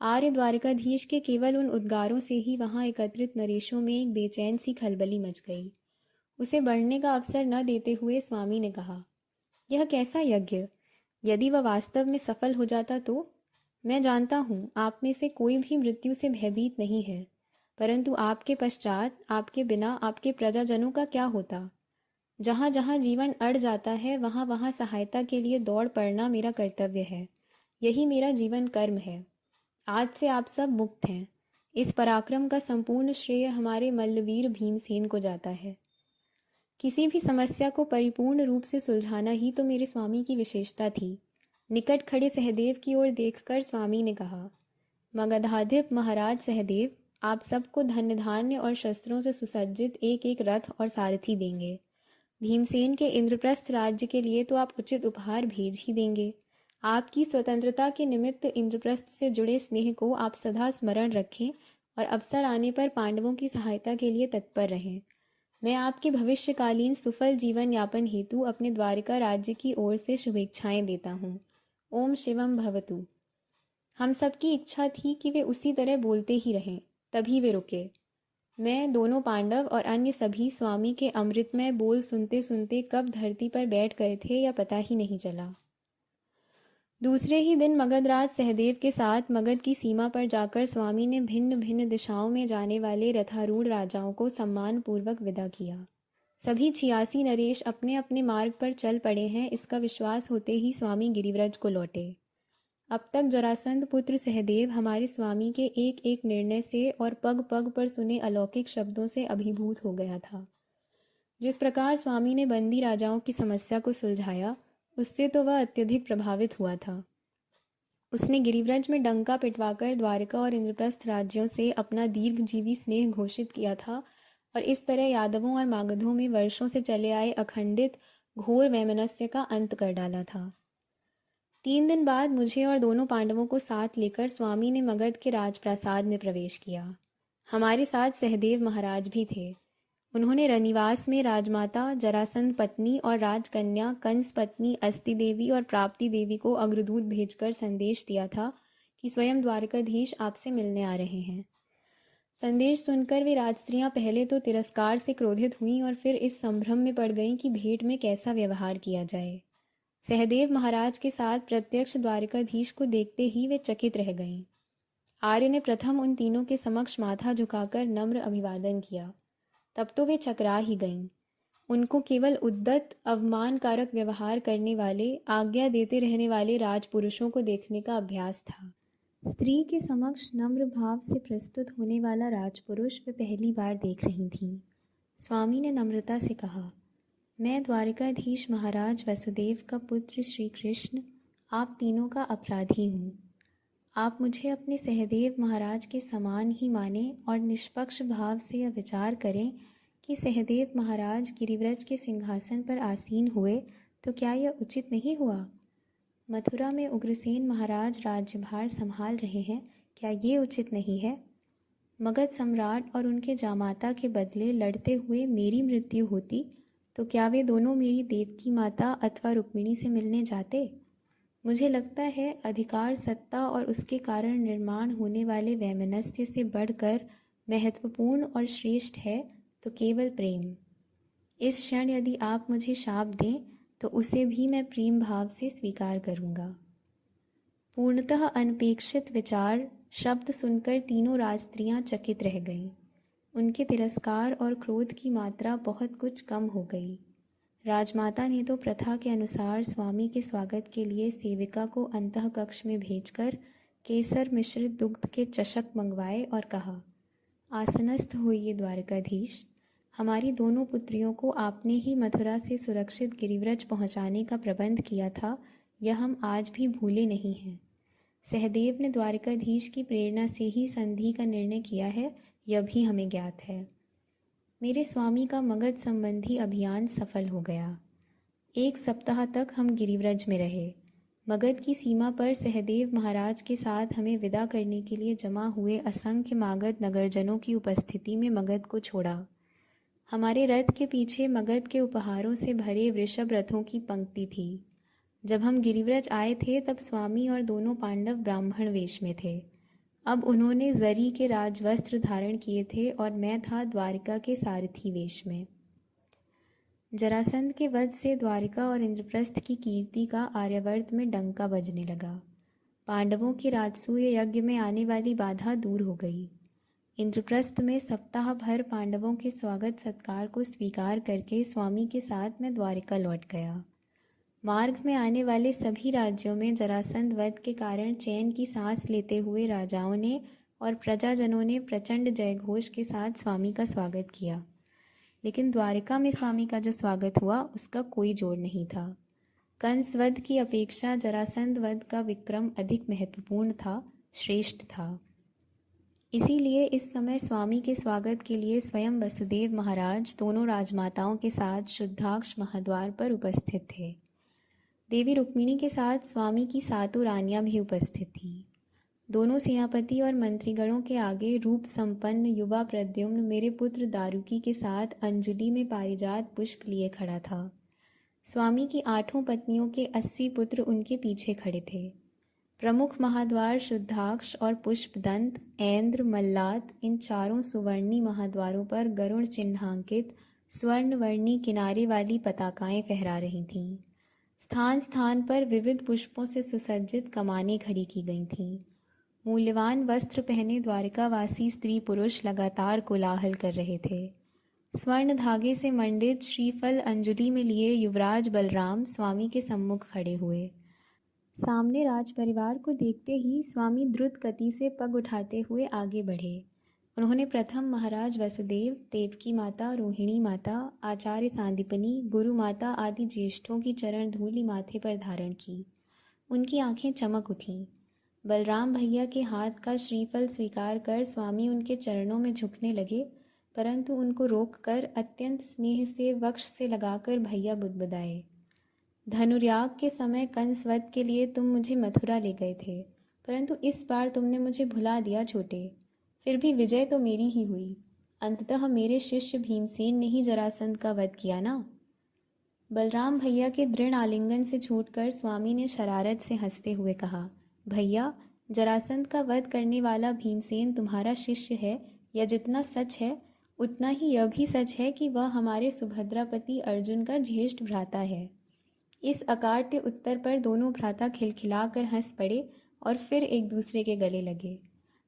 आर्य द्वारकाधीश के केवल उन उद्गारों से ही वहां एकत्रित नरेशों में एक बेचैन सी खलबली मच गई। उसे बढ़ने का अवसर न देते हुए स्वामी ने कहा, यह कैसा यज्ञ? यदि वह वास्तव में सफल हो जाता तो? मैं जानता हूँ आप में से कोई भी मृत्यु से भयभीत नहीं है, परंतु आपके पश्चात, आपके बिना आपके प्रजाजनों का क्या होता? जहाँ जहाँ जीवन अड़ जाता है वहाँ वहाँ सहायता के लिए दौड़ पड़ना मेरा कर्तव्य है। यही मेरा जीवन कर्म है। आज से आप सब मुक्त हैं। इस पराक्रम का संपूर्ण श्रेय हमारे मल्लवीर भीमसेन को जाता है। किसी भी समस्या को परिपूर्ण रूप से सुलझाना ही तो मेरे स्वामी की विशेषता थी। निकट खड़े सहदेव की ओर देखकर स्वामी ने कहा, मगधाधिप महाराज सहदेव, आप सबको धन्य धान्य और शस्त्रों से सुसज्जित एक एक रथ और सारथी देंगे। भीमसेन के इंद्रप्रस्थ राज्य के लिए तो आप उचित उपहार भेज ही देंगे। आपकी स्वतंत्रता के निमित्त इंद्रप्रस्थ से जुड़े स्नेह को आप सदा स्मरण रखें और अवसर आने पर पांडवों की सहायता के लिए तत्पर रहें। मैं आपके भविष्यकालीन सुफल जीवन यापन हेतु अपने द्वारका राज्य की ओर से शुभेच्छाएं देता हूँ। ओम शिवम भवतु। हम सबकी इच्छा थी कि वे उसी तरह बोलते ही रहें, तभी वे रुके। मैं, दोनों पांडव और अन्य सभी स्वामी के अमृतमय बोल सुनते सुनते कब धरती पर बैठ गए थे या पता ही नहीं चला। दूसरे ही दिन मगधराज सहदेव के साथ मगध की सीमा पर जाकर स्वामी ने भिन्न भिन्न दिशाओं में जाने वाले रथारूढ़ राजाओं को सम्मानपूर्वक विदा किया। सभी 86 नरेश अपने अपने मार्ग पर चल पड़े हैं, इसका विश्वास होते ही स्वामी गिरिव्रज को लौटे। अब तक जरासंध पुत्र सहदेव हमारे स्वामी के एक एक निर्णय से और पग पग पर सुने अलौकिक शब्दों से अभिभूत हो गया था। जिस प्रकार स्वामी ने बंदी राजाओं की समस्या को सुलझाया, उससे तो वह अत्यधिक प्रभावित हुआ था। उसने गिरिव्रज में डंका पिटवाकर द्वारका और इंद्रप्रस्थ राज्यों से अपना दीर्घजीवी स्नेह घोषित किया था और इस तरह यादवों और मागधों में वर्षों से चले आए अखंडित घोर वैमनस्य का अंत कर डाला था। 3 दिन बाद मुझे और दोनों पांडवों को साथ लेकर स्वामी ने मगध के राजप्रासाद में प्रवेश किया। हमारे साथ सहदेव महाराज भी थे। उन्होंने रनिवास में राजमाता जरासंध पत्नी और राजकन्या कंस पत्नी अस्ति देवी और प्राप्ति देवी को अग्रदूत भेजकर संदेश दिया था कि स्वयं द्वारकाधीश आपसे मिलने आ रहे हैं। संदेश सुनकर वे राजस्त्रियां पहले तो तिरस्कार से क्रोधित हुईं और फिर इस संभ्रम में पड़ गईं कि भेंट में कैसा व्यवहार किया जाए। सहदेव महाराज के साथ प्रत्यक्ष द्वारकाधीश को देखते ही वे चकित रह गईं। आर्य ने प्रथम उन तीनों के समक्ष माथा झुकाकर नम्र अभिवादन किया। तब तो वे चकरा ही गईं। उनको केवल उद्दत अवमानकारक व्यवहार करने वाले, आज्ञा देते रहने वाले राजपुरुषों को देखने का अभ्यास था। स्त्री के समक्ष नम्र भाव से प्रस्तुत होने वाला राजपुरुष वे पहली बार देख रही थीं। स्वामी ने नम्रता से कहा, मैं द्वारकाधीश महाराज वसुदेव का पुत्र श्री कृष्ण आप तीनों का अपराधी हूँ। आप मुझे अपने सहदेव महाराज के समान ही माने और निष्पक्ष भाव से यह विचार करें कि सहदेव महाराज गिरिव्रज के सिंहासन पर आसीन हुए तो क्या यह उचित नहीं हुआ? मथुरा में उग्रसेन महाराज राज्यभार संभाल रहे हैं, क्या ये उचित नहीं है? मगध सम्राट और उनके जामाता के बदले लड़ते हुए मेरी मृत्यु होती तो क्या वे दोनों मेरी देवकी माता अथवा रुक्मिणी से मिलने जाते? मुझे लगता है अधिकार, सत्ता और उसके कारण निर्माण होने वाले वैमनस्य से बढ़कर महत्वपूर्ण और श्रेष्ठ है तो केवल प्रेम। इस क्षण यदि आप मुझे शाप दें तो उसे भी मैं प्रेम भाव से स्वीकार करूँगा। पूर्णतः अनपेक्षित विचार शब्द सुनकर तीनों राजस्त्रियां चकित रह गईं। उनके तिरस्कार और क्रोध की मात्रा बहुत कुछ कम हो गई। राजमाता ने तो प्रथा के अनुसार स्वामी के स्वागत के लिए सेविका को अंतः कक्ष में भेजकर केसर मिश्रित दुग्ध के चषक मंगवाए और कहा, आसनस्थ होइए द्वारकाधीश। हमारी दोनों पुत्रियों को आपने ही मथुरा से सुरक्षित गिरिव्रज पहुंचाने का प्रबंध किया था, यह हम आज भी भूले नहीं हैं। सहदेव ने द्वारकाधीश की प्रेरणा से ही संधि का निर्णय किया है, यह भी हमें ज्ञात है। मेरे स्वामी का मगध संबंधी अभियान सफल हो गया। 1 सप्ताह तक हम गिरिव्रज में रहे। मगध की सीमा पर सहदेव महाराज के साथ हमें विदा करने के लिए जमा हुए असंख्य मागध नगरजनों की उपस्थिति में मगध को छोड़ा। हमारे रथ के पीछे मगध के उपहारों से भरे वृषभ रथों की पंक्ति थी। जब हम गिरिव्रज आए थे तब स्वामी और दोनों पांडव ब्राह्मण वेश में थे। अब उन्होंने जरी के राजवस्त्र धारण किए थे और मैं था द्वारिका के सारथी वेश में। जरासंध के वध से द्वारिका और इंद्रप्रस्थ की कीर्ति का आर्यावर्त में डंका बजने लगा। पांडवों के राजसूय यज्ञ में आने वाली बाधा दूर हो गई। इंद्रप्रस्थ में सप्ताह भर पांडवों के स्वागत सत्कार को स्वीकार करके स्वामी के साथ मैं द्वारिका लौट गया। मार्ग में आने वाले सभी राज्यों में जरासंध वध के कारण चैन की सांस लेते हुए राजाओं ने और प्रजाजनों ने प्रचंड जयघोष के साथ स्वामी का स्वागत किया। लेकिन द्वारिका में स्वामी का जो स्वागत हुआ उसका कोई जोड़ नहीं था। कंस वध की अपेक्षा जरासंध वध का विक्रम अधिक महत्वपूर्ण था, श्रेष्ठ था। इसीलिए इस समय स्वामी के स्वागत के लिए स्वयं वसुदेव महाराज दोनों राजमाताओं के साथ शुद्धाक्ष महाद्वार पर उपस्थित थे। देवी रुक्मिणी के साथ स्वामी की सातों रानियां भी उपस्थित थीं। दोनों सेनापति और मंत्रीगणों के आगे रूप संपन्न युवा प्रद्युम्न मेरे पुत्र दारुकी के साथ अंजलि में पारिजात पुष्प लिए खड़ा था। स्वामी की 8 पत्नियों के 80 पुत्र उनके पीछे खड़े थे। प्रमुख महाद्वार शुद्धाक्ष और पुष्पदंत, ऐन्द्र, मल्लात इन चारों सुवर्णी महाद्वारों पर गरुड़ चिन्हांकित स्वर्णवर्णी किनारे वाली पताकाएं फहरा रही थीं। स्थान स्थान पर विविध पुष्पों से सुसज्जित कमानें खड़ी की गई थीं। मूल्यवान वस्त्र पहने द्वारिकावासी स्त्री पुरुष लगातार कोलाहल कर रहे थे। स्वर्ण धागे से मंडित श्रीफल अंजलि में लिए युवराज बलराम स्वामी के सम्मुख खड़े हुए। सामने राज परिवार को देखते ही स्वामी द्रुत गति से पग उठाते हुए आगे बढ़े। उन्होंने प्रथम महाराज वसुदेव, देवकी माता, रोहिणी माता, आचार्य सांदीपनी, गुरु माता आदि ज्येष्ठों की चरण धूलि माथे पर धारण की। उनकी आंखें चमक उठीं। बलराम भैया के हाथ का श्रीफल स्वीकार कर स्वामी उनके चरणों में झुकने लगे, परंतु उनको रोककर अत्यंत स्नेह से वक्ष से लगाकर भैया बुदबुदाए। धनुर्याग के समय कंसवध के लिए तुम मुझे मथुरा ले गए थे, परंतु इस बार तुमने मुझे भुला दिया छोटे। फिर भी विजय तो मेरी ही हुई। अंततः मेरे शिष्य भीमसेन ने ही जरासंध का वध किया ना। बलराम भैया के दृढ़ आलिंगन से छूटकर स्वामी ने शरारत से हंसते हुए कहा, भैया, जरासंध का वध करने वाला भीमसेन तुम्हारा शिष्य है, यह जितना सच है उतना ही यह भी सच है कि वह हमारे सुभद्रापति अर्जुन का ज्येष्ठ भ्राता है। इस अकाट्य उत्तर पर दोनों भ्राता खिलखिलाकर हंस पड़े और फिर एक दूसरे के गले लगे।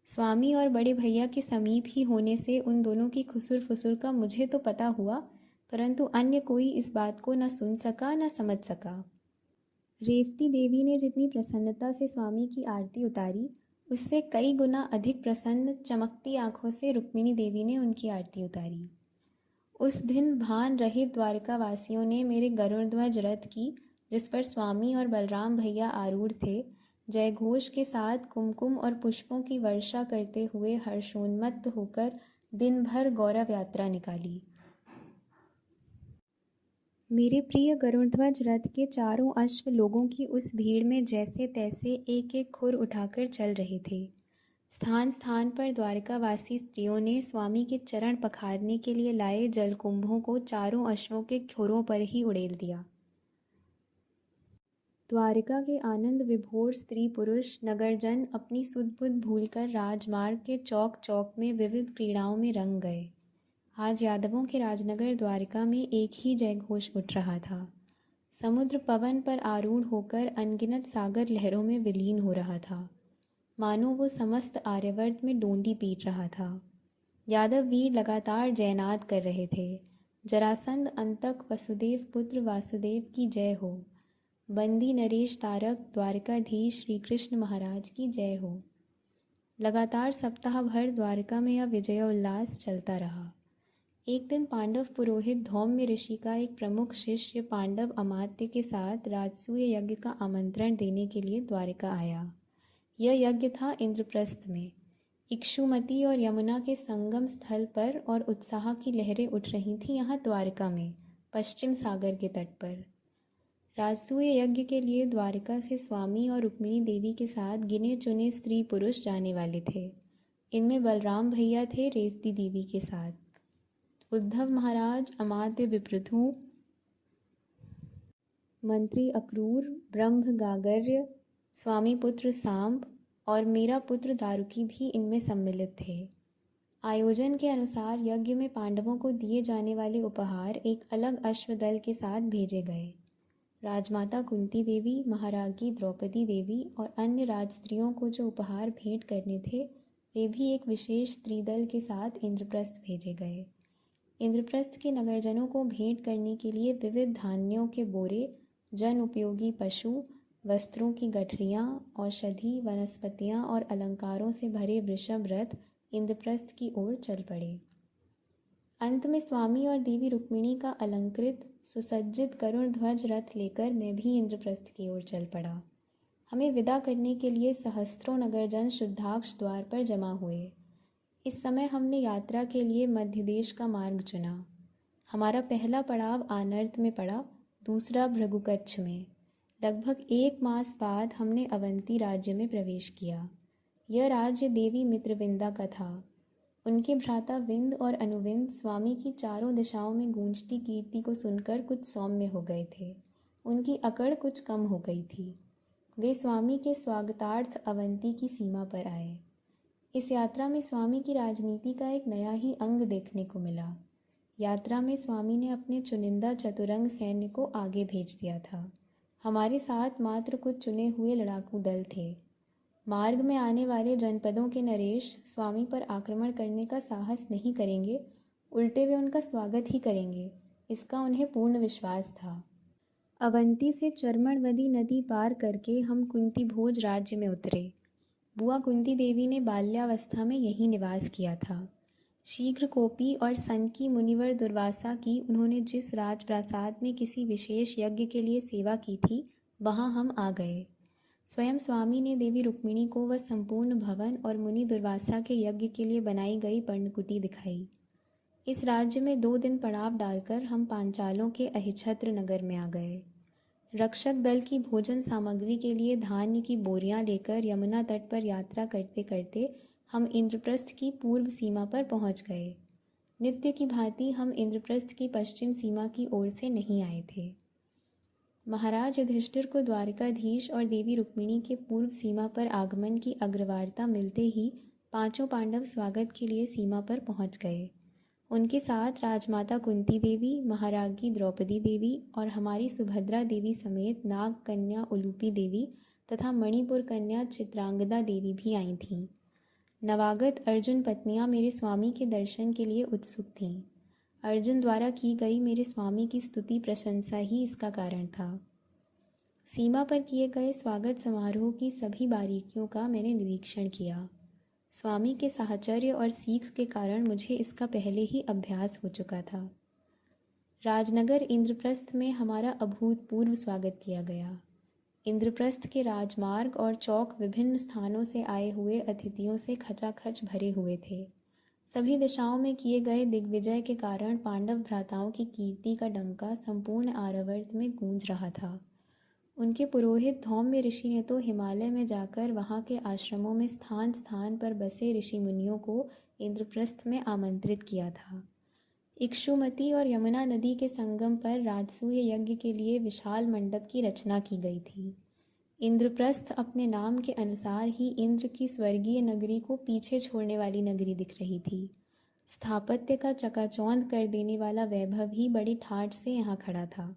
स्वामी और बड़े भैया के समीप ही होने से उन दोनों की खुसुर फुसुर का मुझे तो पता हुआ, परंतु अन्य कोई इस बात को न सुन सका न समझ सका। रेवती देवी ने जितनी प्रसन्नता से स्वामी की आरती उतारी, उससे कई गुना अधिक प्रसन्न चमकती आंखों से रुक्मिणी देवी ने उनकी आरती उतारी। उस दिन भान रहित द्वारकावासियों ने मेरे गरुड़ध्वज रथ की, जिस पर स्वामी और बलराम भैया आरूढ़ थे, जयघोष के साथ कुमकुम और पुष्पों की वर्षा करते हुए हर्षोन्मत्त होकर दिन भर गौरव यात्रा निकाली। मेरे प्रिय गरुड़ध्वज रथ के चारों अश्व लोगों की उस भीड़ में जैसे तैसे एक एक खुर उठाकर चल रहे थे। स्थान स्थान पर द्वारकावासी स्त्रियों ने स्वामी के चरण पखारने के लिए लाए जलकुंभों को चारों अश्वों के खुरों पर ही उड़ेल दिया। द्वारिका के आनंद विभोर स्त्री पुरुष नगरजन अपनी सुध बुध भूलकर राजमार्ग के चौक चौक में विविध क्रीड़ाओं में रंग गए। आज यादवों के राजनगर द्वारिका में एक ही जयघोष उठ रहा था। समुद्र पवन पर आरूढ़ होकर अनगिनत सागर लहरों में विलीन हो रहा था, मानो वो समस्त आर्यवर्त में डोंडी पीट रहा था। यादव वीर लगातार जयनाद कर रहे थे, जरासंध अंतक वसुदेव पुत्र वासुदेव की जय हो, बंदी नरेश तारक द्वारकाधीश श्री कृष्ण महाराज की जय हो। लगातार सप्ताह भर द्वारका में यह विजयोल्लास चलता रहा। एक दिन पांडव पुरोहित धौम्य ऋषि का एक प्रमुख शिष्य पांडव अमात्य के साथ राजसूय यज्ञ का आमंत्रण देने के लिए द्वारिका आया। यह यज्ञ था इंद्रप्रस्थ में, इक्षुमती और यमुना के संगम स्थल पर, और उत्साह की लहरें उठ रही थीं यहाँ द्वारका में, पश्चिम सागर के तट पर। राजसूय यज्ञ के लिए द्वारिका से स्वामी और रुक्मिणी देवी के साथ गिने चुने स्त्री पुरुष जाने वाले थे। इनमें बलराम भैया थे रेवती देवी के साथ, उद्धव महाराज, अमात्य विप्रथु, मंत्री अक्रूर, ब्रह्म गागर्य, स्वामी पुत्र सांब और मेरा पुत्र दारुकी भी इनमें सम्मिलित थे। आयोजन के अनुसार यज्ञ में पांडवों को दिए जाने वाले उपहार एक अलग अश्वदल के साथ भेजे गए। राजमाता कुंती देवी, महारानी द्रौपदी देवी और अन्य राजस्त्रियों को जो उपहार भेंट करने थे, वे भी एक विशेष स्त्रीदल के साथ इंद्रप्रस्थ भेजे गए। इंद्रप्रस्थ के नगरजनों को भेंट करने के लिए विविध धान्यों के बोरे, जन उपयोगी पशु, वस्त्रों की गठरियाँ, औषधि, वनस्पतियाँ और अलंकारों से भरे वृषभ रथ इंद्रप्रस्थ की ओर चल पड़े। अंत में स्वामी और देवी रुक्मिणी का अलंकृत सुसज्जित गरुड़ ध्वज रथ लेकर मैं भी इंद्रप्रस्थ की ओर चल पड़ा। हमें विदा करने के लिए सहस्त्रों नगरजन शुद्धाक्ष द्वार पर जमा हुए। इस समय हमने यात्रा के लिए मध्य देश का मार्ग चुना। हमारा पहला पड़ाव आनर्त में पड़ा, दूसरा भृगुकच्छ में। लगभग 1 मास बाद हमने अवंती राज्य में प्रवेश किया। यह राज्य देवी मित्रविंदा का था। उनके भ्राता विंद और अनुविंद स्वामी की चारों दिशाओं में गूंजती कीर्ति को सुनकर कुछ सौम्य हो गए थे। उनकी अकड़ कुछ कम हो गई थी। वे स्वामी के स्वागतार्थ अवंती की सीमा पर आए। इस यात्रा में स्वामी की राजनीति का एक नया ही अंग देखने को मिला। यात्रा में स्वामी ने अपने चुनिंदा चतुरंग सैन्य को आगे भेज दिया था। हमारे साथ मात्र कुछ चुने हुए लड़ाकू दल थे। मार्ग में आने वाले जनपदों के नरेश स्वामी पर आक्रमण करने का साहस नहीं करेंगे, उल्टे वे उनका स्वागत ही करेंगे, इसका उन्हें पूर्ण विश्वास था। अवंती से चर्मणवदी नदी पार करके हम कुंती भोज राज्य में उतरे। बुआ कुंती देवी ने बाल्यावस्था में यहीं निवास किया था। शीघ्र कोपी और सन की मुनिवर दुर्वासा की उन्होंने जिस राजप्रासाद में किसी विशेष यज्ञ के लिए सेवा की थी, वहाँ हम आ गए। स्वयं स्वामी ने देवी रुक्मिणी को वह संपूर्ण भवन और मुनि दुर्वासा के यज्ञ के लिए बनाई गई पर्णकुटी दिखाई। इस राज्य में 2 दिन पड़ाव डालकर हम पांचालों के अहिछत्र नगर में आ गए। रक्षक दल की भोजन सामग्री के लिए धान्य की बोरियां लेकर यमुना तट पर यात्रा करते करते हम इंद्रप्रस्थ की पूर्व सीमा पर पहुंच गए। नित्य की भांति हम इंद्रप्रस्थ की पश्चिम सीमा की ओर से नहीं आए थे। महाराज युधिष्ठिर को द्वारकाधीश और देवी रुक्मिणी के पूर्व सीमा पर आगमन की अग्रवार्ता मिलते ही 5 पांडव स्वागत के लिए सीमा पर पहुंच गए। उनके साथ राजमाता कुंती देवी, महाराज्ञी द्रौपदी देवी और हमारी सुभद्रा देवी समेत नाग कन्या उलूपी देवी तथा मणिपुर कन्या चित्रांगदा देवी भी आई थीं। नवागत अर्जुन पत्नियां मेरे स्वामी के दर्शन के लिए उत्सुक थीं। अर्जुन द्वारा की गई मेरे स्वामी की स्तुति प्रशंसा ही इसका कारण था। सीमा पर किए गए स्वागत समारोह की सभी बारीकियों का मैंने निरीक्षण किया। स्वामी के साहचर्य और सीख के कारण मुझे इसका पहले ही अभ्यास हो चुका था। राजनगर इंद्रप्रस्थ में हमारा अभूतपूर्व स्वागत किया गया। इंद्रप्रस्थ के राजमार्ग और चौक विभिन्न स्थानों से आए हुए अतिथियों से खचाखच भरे हुए थे। सभी दिशाओं में किए गए दिग्विजय के कारण पांडव भ्राताओं की कीर्ति का डंका संपूर्ण आर्यावर्त में गूंज रहा था। उनके पुरोहित धौम्य ऋषि ने तो हिमालय में जाकर वहाँ के आश्रमों में स्थान स्थान पर बसे ऋषि मुनियों को इंद्रप्रस्थ में आमंत्रित किया था। इक्षुमती और यमुना नदी के संगम पर राजसूय यज्ञ के लिए विशाल मंडप की रचना की गई थी। इंद्रप्रस्थ अपने नाम के अनुसार ही इंद्र की स्वर्गीय नगरी को पीछे छोड़ने वाली नगरी दिख रही थी। स्थापत्य का चकाचौंध कर देने वाला वैभव ही बड़ी ठाठ से यहाँ खड़ा था।